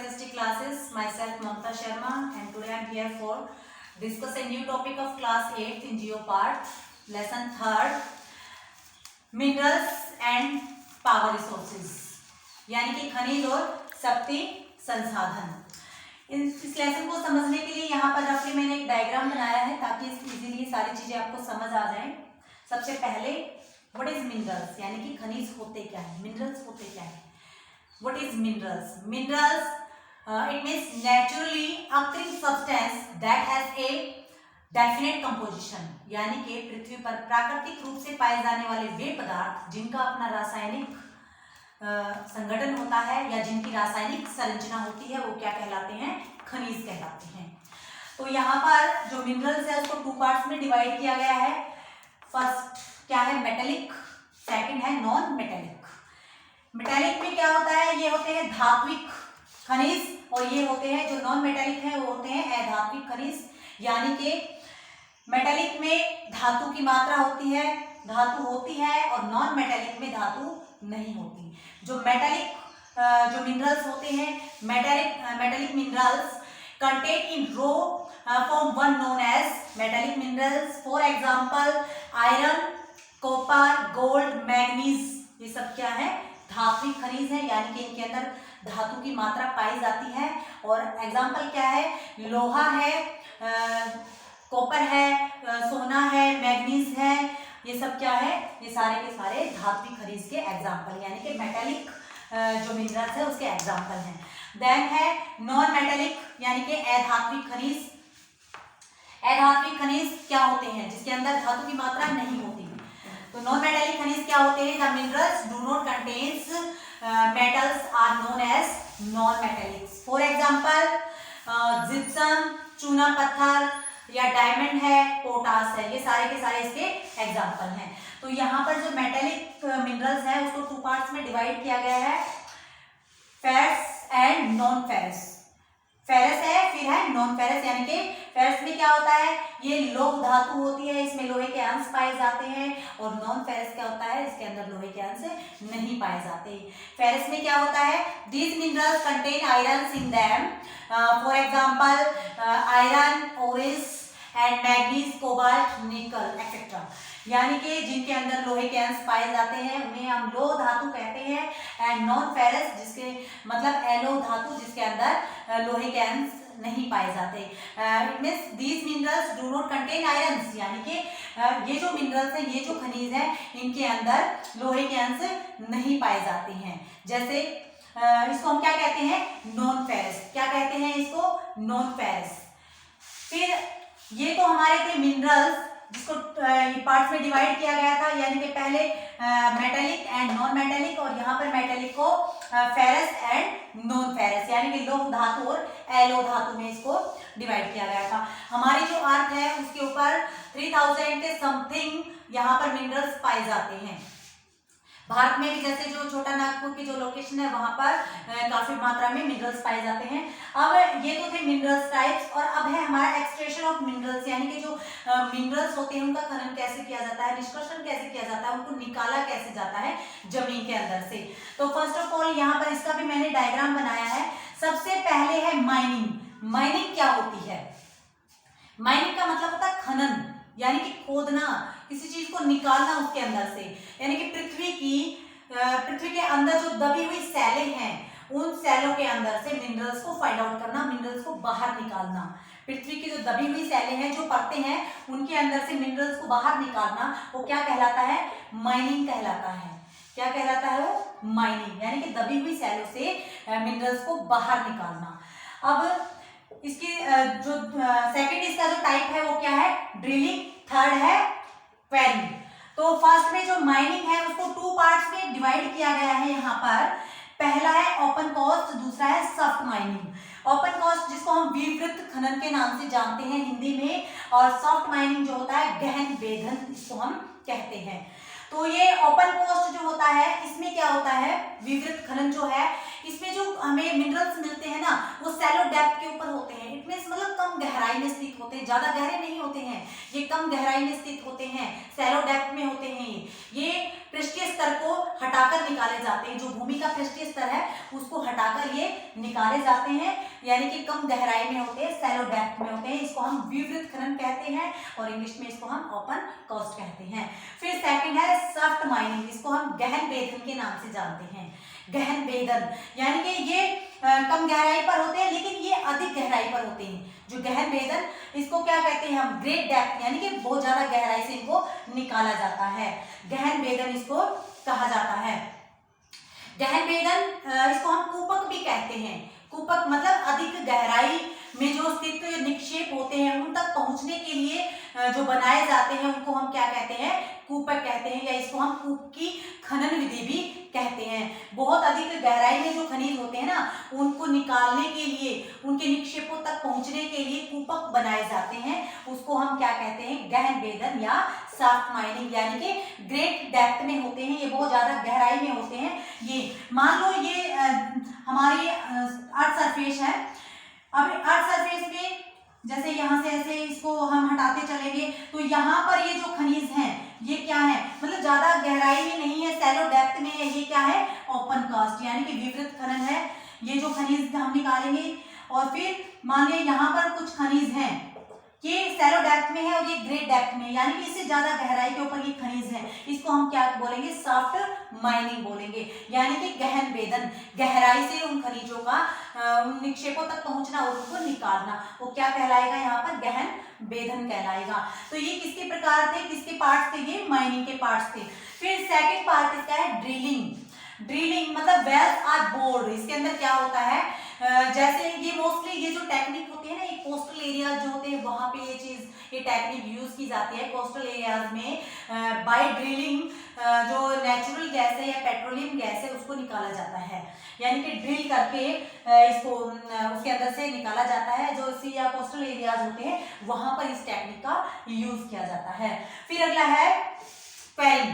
History classes. Myself Mamta Sharma, and today I am here for discuss a new topic of class 8th in Geo part, lesson 3rd, minerals and power resources, यानी कि खनिज और शक्ति संसाधन। इस lesson को समझने के लिए यहाँ पर रफली मैंने एक डायग्राम बनाया है ताकि इजीली सारी चीजें आपको समझ आ जाएं। सबसे पहले व्हाट इज मिनरल्स, यानी कि खनिज होते क्या है, मिनरल्स होते क्या है। What is minerals? Minerals, it means naturally occurring substance that has a definite composition, यानी कि पृथ्वी पर प्राकृतिक रूप से पाए जाने वाले वे पदार्थ जिनका अपना रासायनिक संगठन होता है या जिनकी रासायनिक संरचना होती है वो क्या कहलाते हैं, खनिज कहलाते हैं। तो यहाँ पर जो मिनरल्स है उसको 2 पार्ट्स में डिवाइड किया गया है। फर्स्ट क्या है, मेटेलिक, सेकंड है नॉन मेटेलिक। मेटेलिक में क्या होता है, ये होते हैं धात्विक खनिज, और ये होते हैं जो नॉन मेटेलिक हैं वो होते हैं अधात्विक खनिज। यानी कि मेटेलिक में धातु की मात्रा होती है, धातु होती है, और नॉन मेटेलिक में धातु नहीं होती। जो मेटेलिक जो मिनरल्स होते हैं, metallic minerals contain in raw form one known as metallic minerals. For example iron, copper, gold, manganese, ये सब क्या है, धात्विक खनिज है, यानी कि इनके अंदर धातु की मात्रा पाई जाती है। और एग्जांपल क्या है, लोहा है, कॉपर है, सोना है, मैग्नीज है, ये सब क्या है, ये सारे के सारे धात्विक खनिज के एग्जांपल, यानी कि मेटेलिक जो मिनरल्स है उसके एग्जांपल हैं। देन है नॉन मेटेलिक, यानी कि अधात्विक खनिज। अधात्विक खनिज क्या होते हैं, जिसके अंदर धातु की मात्रा नहीं होती। तो नॉन मेटेलिक खनिज क्या होते हैं, the minerals do not contains metals are known as non metallics. For example gypsum, चूना पत्थर, या डायमंड है, पोटास है, ये सारे के सारे इसके एग्जांपल हैं। तो यहाँ पर जो मेटेलिक मिनरल्स है उसको 2 पार्ट्स में डिवाइड किया गया है, ferrous and non ferrous. Ferrous है, फिर है नॉन फेरस, यानी कि फेरस में क्या होता है, ये लोह धातु होती है, इसमें लोहे के अंश पाए जाते हैं। और नॉन फेरस क्या होता है, इसके अंदर लोहे के अंश नहीं पाए जाते। फेरस में क्या होता है, these minerals contain iron in them. For example iron, ओरिस and manganese, cobalt, निकल एक्सेट्रा, यानी कि जिनके अंदर लोहे के अंश पाए जाते हैं उन्हें हम लोह धातु कहते हैं। एंड नॉन फेरस, जिसके मतलब एलो धातु, जिसके अंदर लोहे के अंश नहीं पाए जाते। It means these minerals do not contain irons, यानी कि ये जो मिनरल्स हैं, ये जो खनिज हैं, इनके अंदर लोहे के अंश नहीं पाए जाते हैं। जैसे इसको हम क्या कहते हैं, नॉन फेरस। क्या कहते हैं इसको, नॉन फेरस। फिर ये तो हमारे थे मिनरल्स जिसको पार्ट्स में डिवाइड किया गया था, यानी कि पहले मेटेलिक एंड नॉन मेटेलिक, और यहाँ पर मेटेलिक को फेरस एंड नॉन फेरस, यानी कि लोह धातु और एलो धातु में इसको डिवाइड किया गया था। हमारी जो अर्थ है उसके ऊपर 3000 के समथिंग यहाँ पर मिनरल्स पाए जाते हैं। भारत में भी जैसे जो छोटा नागपुर की जो लोकेशन है वहां पर काफी मात्रा में मिनरल्स पाए जाते हैं। अब ये तो थे मिनरल्स टाइप्स, और अब है हमारा एक्सट्रैक्शन ऑफ मिनरल्स, यानी कि जो मिनरल्स होते हैं उनका खनन कैसे किया जाता है, निष्कर्षण कैसे किया जाता है, उनको निकाला कैसे जाता है जमीन के अंदर से। तो फर्स्ट ऑफ ऑल यहाँ पर इसका भी मैंने डायग्राम बनाया है। सबसे पहले है माइनिंग। माइनिंग क्या होती है, माइनिंग का मतलब होता है खनन, यानी कि खोदना, किसी चीज को निकालना उसके अंदर से, यानी कि पृथ्वी के अंदर जो दबी हुई सैलें हैं उन सैलों के अंदर से मिनरल्स को फाइंड आउट करना, मिनरल्स को बाहर निकालना। पृथ्वी की जो दबी हुई सैलें हैं, जो परतें हैं, उनके अंदर से मिनरल्स को बाहर निकालना, वो क्या कहलाता है, माइनिंग कहलाता है। क्या कहलाता है वो, माइनिंग, यानी कि दबी हुई सैलों से मिनरल्स को बाहर निकालना। अब इसकी जो सेकंड इसका जो टाइप है वो क्या है, ड्रिलिंग, थर्ड है क्वेरिंग। तो फर्स्ट में जो माइनिंग है उसको 2 पार्ट्स में डिवाइड किया गया है यहाँ पर। पहला है ओपन कास्ट, दूसरा है सॉफ्ट माइनिंग। ओपन कास्ट जिसको हम विवृत खनन के नाम से जानते हैं हिंदी में, और सॉफ्ट माइनिंग जो होता है गहन वेधन, इसको हम कहते हैं। तो ये ओपन कास्ट जो होता है इसमें क्या होता है, विवृत खनन जो है इसमें जो हमें मिनरल्स मिलते हैं ना वो सैलो डेप्थ के ऊपर होते हैं। इट मींस मतलब कम गहराई गहराई में स्थित होते हैं, ज्यादा गहरे नहीं होते हैं, ये कम गहराई में स्थित होते हैं, शैलो डेप्थ में होते हैं। ये पृष्ठीय स्तर को हटाकर निकाले जाते हैं, जो भूमि का पृष्ठीय स्तर है उसको हटाकर ये निकाले जाते हैं, यानी कि कम गहराई में होते हैं, शैलो डेप्थ में होते हैं। इसको हम विवृत खनन कहते हैं और इंग्लिश में इसको हम ओपन कास्ट कहते हैं। फिर सेकंड है शाफ्ट माइनिंग, इसको हम गहन बेदन के नाम से जानते हैं। गहन बेदन यानी कि ये कम गहराई पर होते हैं लेकिन ये अधिक गहराई पर होते हैं। जो गहन बेदन, इसको क्या कहते हैं हम, ग्रेट डेप्थ, यानी कि बहुत ज्यादा गहराई से इनको निकाला जाता है, गहन बेदन इसको कहा जाता है। गहन बेदन इसको हम कूपक भी कहते हैं। कूपक मतलब अधिक गहराई में जो स्थित निक्षेप होते हैं उन तक पहुंचने के लिए जो बनाए जाते हैं उनको हम क्या कहते हैं, कूपक कहते हैं, या इसको हम कूप की खनन विधि भी कहते हैं। बहुत अधिक गहराई में जो खनिज होते हैं ना, उनको निकालने के लिए, उनके निक्षेपों तक पहुंचने के लिए कूपक बनाए जाते हैं, उसको हम क्या कहते हैं, गहन बेदन या शाफ्ट माइनिंग, यानी कि ग्रेट डेप्थ में होते हैं, ये बहुत ज्यादा गहराई में होते हैं। ये मान लो ये हमारी अर्थ सरफेस है। अब अर्थ सरफेस में जैसे यहाँ से ऐसे इसको हम हटाते चलेंगे तो यहाँ पर ये जो खनिज हैं ये क्या है, मतलब ज्यादा गहराई में नहीं है, शैलो डेप्थ में है। ये क्या है, ओपन कास्ट यानी कि विवृत खनन है। ये जो खनिज हम निकालेंगे और फिर मान लिया यहाँ पर कुछ खनिज हैं, ये शैलो डेप्थ में है और ये ग्रेट डेप्थ में, यानी कि इससे ज्यादा गहराई के ऊपर ये खनिज है, इसको हम क्या बोलेंगे, शाफ्ट माइनिंग बोलेंगे, यानी कि गहन बेदन, गहराई से उन खनिजों का उन निक्षेपों तक पहुंचना और उनको निकालना, वो क्या कहलाएगा, यहाँ पर गहन बेदन कहलाएगा। तो ये किसके प्रकार थे, किसके पार्ट थे, ये माइनिंग के पार्ट थे। फिर सेकेंड पार्ट इसका है ड्रिलिंग। ड्रिलिंग मतलब वेल्स आर बोर्ड, इसके अंदर क्या होता है, जैसे ये मोस्टली ये जो टेक्निक होती है ना, ये कोस्टल एरिया जो होते हैं वहां पे ये टेक्निक यूज की जाती है। कोस्टल एरियाज में बाय ड्रिलिंग जो नेचुरल गैस है या पेट्रोलियम गैस है उसको निकाला जाता है, यानी कि ड्रिल करके इसको उसके अंदर से निकाला जाता है। जो सी या कोस्टल एरियाज होते हैं वहां पर इस टेक्निक का यूज किया जाता है। फिर अगला है क्वेरिंग।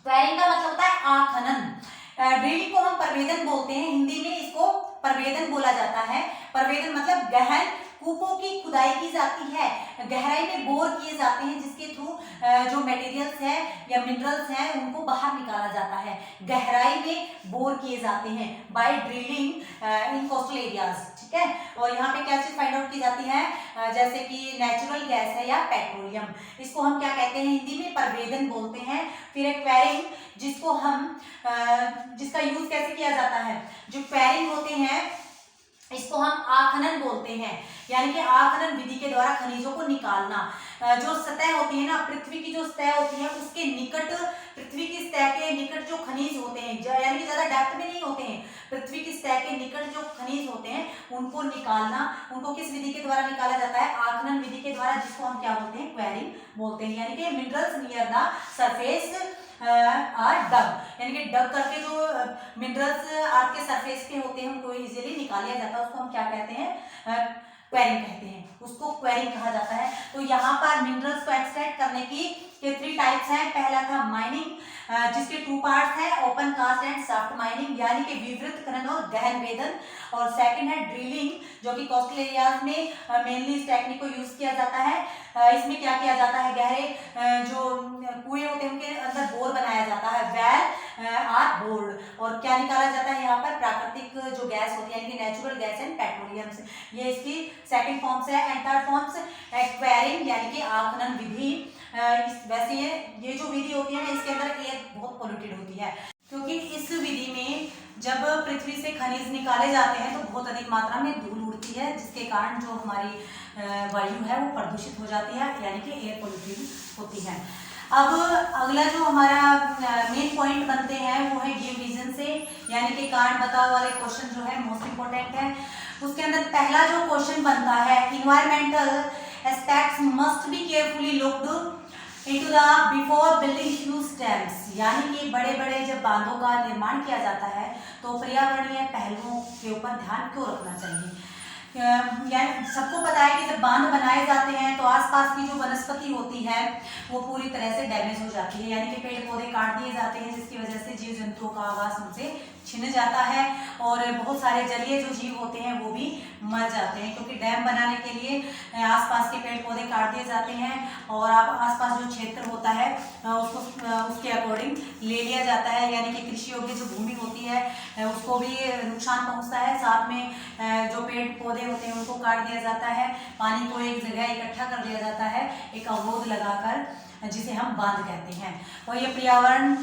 क्वेरिंग का मतलब होता है आखनन। ड्रिलिंग को हम परवेदन बोलते हैं, हिंदी में इसको परवेदन बोला जाता है। परवेदन मतलब गहन कूपों की खुदाई की जाती है, गहराई में बोर किए जाते हैं जिसके थ्रू जो मटेरियल्स है या मिनरल्स हैं उनको बाहर निकाला जाता है, गहराई में बोर किए जाते हैं by drilling in coastal areas, ठीक है। और यहाँ पे क्या चीज फाइंड आउट की जाती है, जैसे कि नेचुरल गैस है या पेट्रोलियम, इसको हम क्या कहते हैं, हिंदी में परवेदन बोलते हैं। फिर एक क्वेरिंग जिसको हम जिसका यूज कैसे किया जाता है, जो क्वेरिंग होते हैं इसको हम आखनन बोलते हैं, यानी कि आखनन विधि के द्वारा खनिजों को निकालना। जो सतह होती है ना, पृथ्वी की जो सतह होती है उसके निकट, पृथ्वी की सतह के निकट जो खनिज होते हैं, यानी कि ज्यादा डेप्थ में नहीं होते हैं, पृथ्वी की सतह के निकट जो खनिज होते हैं उनको निकालना, उनको किस विधि के द्वारा निकाला जाता है, आखनन विधि के द्वारा, जिसको हम क्या बोलते हैं, क्वेरिंग बोलते हैं। यानी कि minerals near the surface are dug, यानी कि डग करके जो मिनरल्स आपके सरफेस पे होते हैं उनको इजीली निकाला जाता है, उसको हम क्या कहते हैं, क्वेरिंग कहते हैं, उसको क्वेरिंग कहा जाता है। तो यहाँ पर मिनरल्स को एक्सट्रैक्ट करने की ये 3 टाइप्स हैं। पहला था माइनिंग, जिसके 2 पार्ट्स हैं, open cast and shaft mining, यानी कि विवृत खनन और गहन वेदन। और सेकंड है ड्रिलिंग, जो कि कोस्टल एरियाज में मेनली इस टेक्निक को यूज किया जाता है। इसमें क्या किया जाता है, गहरे जो कुएं होते हैं उनके अंदर बोर बनाया जाता है, वेल आर बोर्ड, और क्या निकाला जाता है यहाँ पर, प्राकृतिक जो गैस होती है, यानी कि नेचुरल गैस एंड पेट्रोलियम से, ये इसकी सेकंड फॉर्म्स है। एंड थर्ड फॉर्म्स क्वेरिंग, यानी कि आखनन विधि। वैसे ये जो विधि होती है ना, इसके अंदर एयर बहुत पोल्यूटेड होती है, क्योंकि इस विधि में जब पृथ्वी से खनिज निकाले जाते हैं तो बहुत अधिक मात्रा में धूल उड़ती है, जिसके कारण जो हमारी वायु है वो प्रदूषित हो जाती है, यानी कि एयर पोल्यूटेड होती है। अब अगला जो हमारा मेन पॉइंट बनते हैं वो है गिव रीजन से, यानी कि कारण बताओ वाले क्वेश्चन जो है मोस्ट इंपोर्टेंट है। उसके अंदर पहला जो क्वेश्चन बनता है, environmental aspects must be carefully looked into the before building huge dams, यानी कि बड़े बड़े जब बांधों का निर्माण किया जाता है तो पर्यावरणीय पहलुओं के ऊपर ध्यान क्यों रखना चाहिए। यानी सबको पता है कि जब बांध बनाए जाते हैं तो आसपास की जो वनस्पति होती है वो पूरी तरह से डैमेज हो जाती है, यानी कि पेड़ पौधे काट दिए जाते हैं, जिसकी वजह से जीव जंतुओं का आवास उनसे छिन जाता है और बहुत सारे जलीय जो जीव होते हैं वो भी मर जाते हैं, क्योंकि डैम बनाने के लिए आसपास के पेड़ पौधे काट दिए जाते हैं और अब आसपास जो क्षेत्र होता है उसको उसके अकॉर्डिंग ले लिया जाता है, यानी कि कृषि योग्य जो भूमि होती है उसको भी नुकसान पहुंचता है। साथ में जो पेड़ पौधे होते हैं उनको काट दिया जाता है, पानी को एक जगह इकट्ठा कर दिया जाता है एक अवरोध लगाकर, जिसे हम बांध कहते हैं। और ये पर्यावरण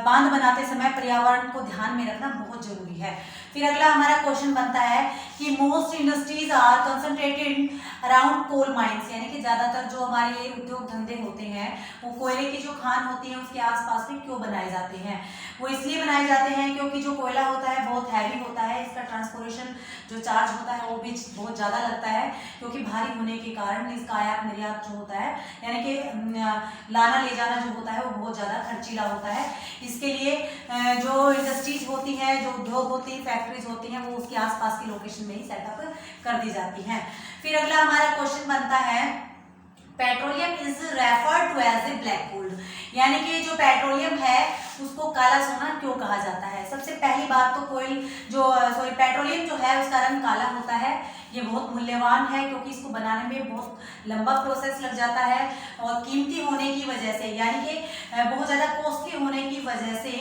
बांध बनाते समय पर्यावरण को ध्यान में रखना बहुत जरूरी है। फिर अगला हमारा क्वेश्चन बनता है कि most industries are concentrated around coal mines, यानी कि ज्यादातर जो हमारे उद्योग धंधे होते हैं वो कोयले की जो खान होती है उसके आसपास में क्यों बनाए जाते हैं? वो इसलिए बनाए जाते हैं क्योंकि जो कोयला होता है बहुत हैवी होता है, इसका ट्रांसपोर्टेशन जो चार्ज होता है वो भी बहुत ज़्यादा लगता है, क्योंकि भारी होने के कारण इसका आयात निर्यात जो होता है यानी कि लाना ले जाना जो होता है वो बहुत ज़्यादा खर्चीला होता है। इसके लिए जो इंडस्ट्रीज होती है, जो उद्योग होती है, फैक्ट्रीज होती हैं, वो उसके आसपास की लोकेशन में ही सेटअप कर दी जाती हैं। फिर अगला हमारा क्वेश्चन बनता है petroleum is referred to as a black gold, यानी कि जो पेट्रोलियम है उसको काला सोना क्यों कहा जाता है? सबसे पहली बात तो पेट्रोलियम जो है उसका रंग काला होता है। ये बहुत मूल्यवान है क्योंकि इसको बनाने में बहुत लंबा प्रोसेस लग जाता है और कीमती होने की वजह से, यानी कि बहुत ज़्यादा कॉस्टली होने की वजह से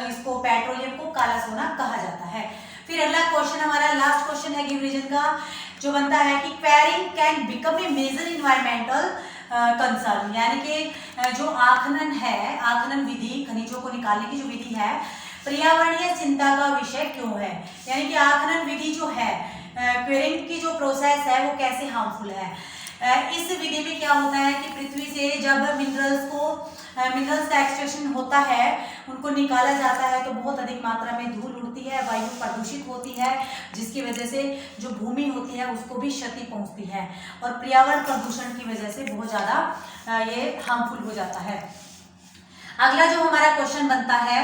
इसको पेट्रोलियम को काला सोना कहा जाता है। फिर अगला क्वेश्चन हमारा लास्ट क्वेश्चन है गिव रीजन का, जो बनता है कि quarrying can become a major environmental concern, यानी कि जो आखनन है, आखनन विधि, खनिजों को निकालने की जो विधि है, पर्यावरणीय चिंता का विषय क्यों है? यानी कि आखनन विधि जो है, क्वेरिंग की जो प्रोसेस है वो कैसे हार्मफुल है? इस विधि में क्या होता है कि पृथ्वी से जब मिनरल्स का एक्सट्रैक्शन होता है, उनको निकाला जाता है तो बहुत अधिक मात्रा में धूल उड़ती है, वायु प्रदूषित होती है, जिसकी वजह से जो भूमि होती है उसको भी क्षति पहुंचती है और पर्यावरण प्रदूषण की वजह से बहुत ज़्यादा ये हार्मफुल हो जाता है। अगला जो हमारा क्वेश्चन बनता है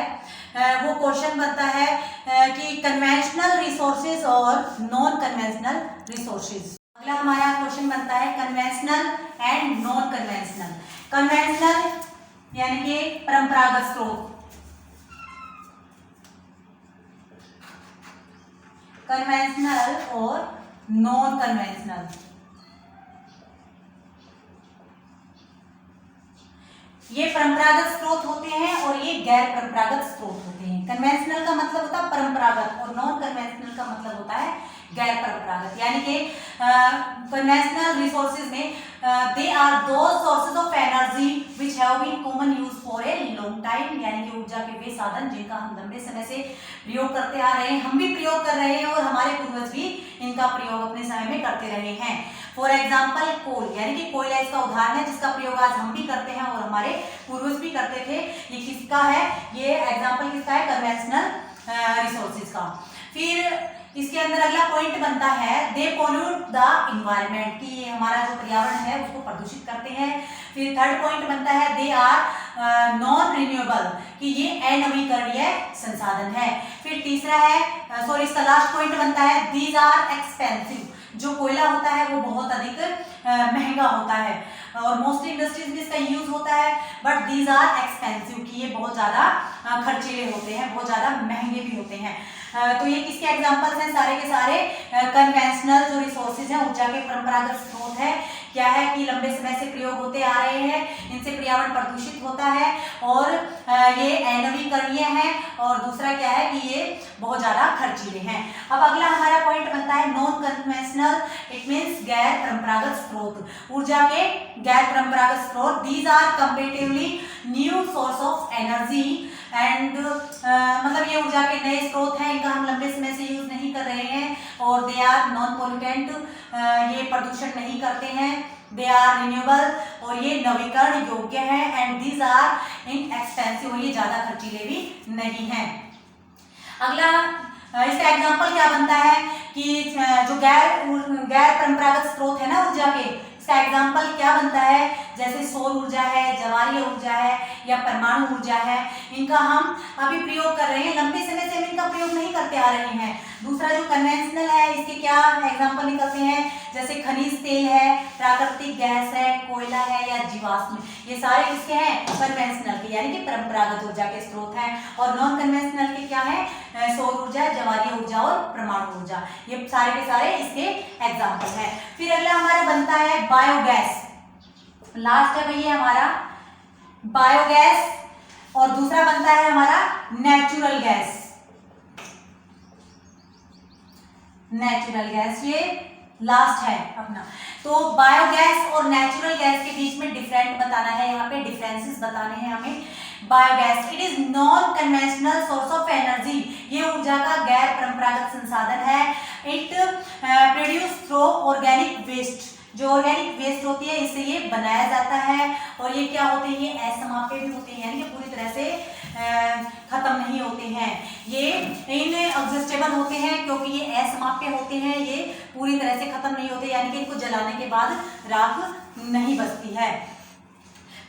वो क्वेश्चन बनता है कि कन्वेंशनल रिसोर्सेज और नॉन कन्वेंशनल रिसोर्सेज। अगला हमारा क्वेश्चन बनता है conventional and non conventional. Conventional यानी कि परंपरागत स्रोत, कन्वेंशनल और नॉन कन्वेंशनल। ये परंपरागत स्रोत होते हैं और ये गैर परंपरागत स्रोत होते हैं। कन्वेंशनल का मतलब होता है परंपरागत और नॉन कन्वेंशनल का मतलब होता है गैर परंपरागत, यानी कि कन्वेंशनल रिसोर्सेज में they are those sources of energy which have been common use for a long time, यानी कि ऊर्जा के वे साधन जिनका हम लंबे समय से प्रयोग करते आ रहे हैं, हम भी प्रयोग कर रहे हैं और हमारे पूर्वज भी इनका प्रयोग अपने समय में करते रहे हैं। फॉर एग्जाम्पल कोल, यानी कि कोयला इसका उदाहरण है जिसका प्रयोग आज हम भी करते हैं और हमारे पूर्वज भी करते थे। ये किसका है? ये एग्जाम्पल किसका है? कन्वेंशनल रिसोर्सेज का। फिर इसके अंदर अगला पॉइंट बनता है दे पोल्यूट द इन्वायरमेंट, कि ये हमारा जो पर्यावरण है उसको प्रदूषित करते हैं। फिर थर्ड पॉइंट बनता है दे आर नॉन रिन्यूएबल, कि ये अनवीकरणीय संसाधन है। फिर तीसरा है इसका लास्ट पॉइंट बनता है दीज आर एक्सपेंसिव, जो कोयला होता है वो बहुत अधिक महंगा होता है और मोस्टली इंडस्ट्रीज में इसका यूज होता है, बट दीज आर एक्सपेंसिव, कि ये बहुत ज़्यादा खर्चीले होते हैं, बहुत ज़्यादा महंगे भी होते हैं। तो ये किसके एग्जांपल्स हैं? सारे के सारे कन्वेंशनल जो रिसोर्सेज हैं, ऊर्जा के परंपरागत स्रोत है। क्या है कि लंबे समय से प्रयोग होते आ रहे हैं, इनसे पर्यावरण प्रदूषित होता है और ये अनवीकरणीय है, और दूसरा क्या है कि ये बहुत ज़्यादा खर्चीले हैं। अब अगला हमारा पॉइंट बनता है नॉन कन्वेंशनल, इट मीन्स गैर परंपरागत स्रोत, ऊर्जा के गैर परंपरागत स्रोत। These are comparatively new source of energy and मतलब ये ऊर्जा के नए स्रोत हैं, इनका हम लंबे समय से यूज नहीं कर रहे हैं और दे आर नॉन पोल्यूटेंट, ये प्रदूषण नहीं करते हैं, दे आर रिन्यूएबल और ये नवीकरण योग्य है, एंड दीज आर इनएक्सपेंसिव, ये ज्यादा खर्चीले भी नहीं हैं। अगला इसका एग्जांपल क्या बनता है कि जो गैर परंपरागत स्रोत है ना ऊर्जा के, इसका एग्जाम्पल क्या बनता है? जैसे सौर ऊर्जा है, ज्वारीय ऊर्जा है या परमाणु ऊर्जा है, इनका हम अभी प्रयोग कर रहे हैं, लंबे समय से हम इनका प्रयोग नहीं करते आ रहे हैं। दूसरा जो कन्वेंशनल है, इसके क्या एग्जाम्पल निकलते हैं? जैसे खनिज तेल है, प्राकृतिक गैस है, कोयला है या जीवाश्म, ये सारे किसके हैं? कन्वेंशनल के, यानी कि परंपरागत ऊर्जा के स्रोत हैं। और नॉन कन्वेंशनल के क्या है? सौर ऊर्जा, ज्वारीय ऊर्जा और परमाणु ऊर्जा, ये सारे के सारे इसके एग्जाम्पल हैं। फिर अगला हमारा बनता है बायोगैस। लास्ट है भैया हमारा बायोगैस, और दूसरा बनता है हमारा नेचुरल गैस। नेचुरल गैस ये लास्ट है अपना। तो बायोगैस और नेचुरल गैस के बीच में डिफरेंट बताना है, यहाँ पे डिफरेंसेस बताने हैं हमें। Biogas it is non conventional source of energy, ये ऊर्जा का गैर परंपरागत संसाधन है। It produce through organic waste, जो ऑर्गेनिक वेस्ट होती है इससे ये बनाया जाता है। और ये क्या होते हैं? ये असमाप्य भी होते हैं, यानी कि पूरी तरह से खत्म नहीं होते हैं। ये इनएग्जिस्टेबल होते हैं क्योंकि ये असमाप्य होते हैं, ये पूरी तरह से खत्म नहीं होते, यानी कि इनको जलाने के बाद राख नहीं बचती है।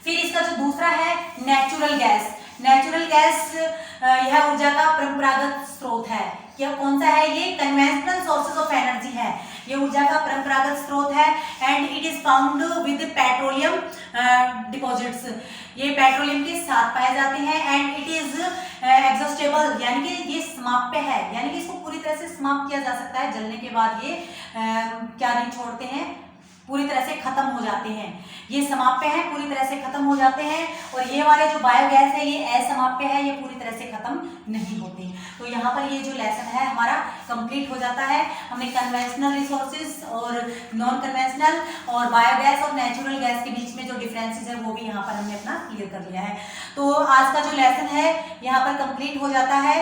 फिर इसका जो दूसरा है नेचुरल गैस। नेचुरल गैस यह ऊर्जा का परंपरागत स्रोत है। क्या कौन सा है? ये कन्वेंशनल सोर्सेज ऑफ एनर्जी है, ये ऊर्जा का परंपरागत स्रोत है। And it is found with petroleum deposits, ये पेट्रोलियम के साथ पाए जाते हैं। एंड इट इज एग्जॉस्टेबल, यानी कि ये समाप्य है, यानी कि इसको पूरी तरह से समाप्त किया जा सकता है, जलने के बाद ये क्या नहीं छोड़ते हैं, पूरी तरह से खत्म हो जाते हैं। ये समाप्य है, पूरी तरह से खत्म हो जाते हैं। और ये वाले जो बायोगैस है ये असमाप्य है, ये पूरी तरह से खत्म नहीं होते। तो यहाँ पर ये जो लेसन है हमारा कंप्लीट हो जाता है। हमने कन्वेंशनल रिसोर्सेज और नॉन कन्वेंशनल और बायोगैस और नेचुरल गैस के बीच में जो डिफरेंसेस है वो भी यहाँ पर हमने अपना क्लियर कर लिया है। तो आज का जो लेसन है यहाँ पर कंप्लीट हो जाता है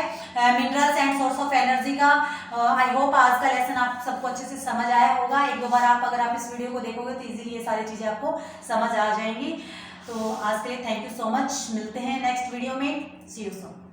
minerals and source of energy का। आई होप आज का लेसन आप सबको अच्छे से समझ आया होगा। एक दो बार अगर आप इस वीडियो को देखोगे तो इजीली ये सारी चीजें आपको समझ आ जाएंगी। तो आज के लिए थैंक यू सो मच, मिलते हैं नेक्स्ट वीडियो में। सी यू सून।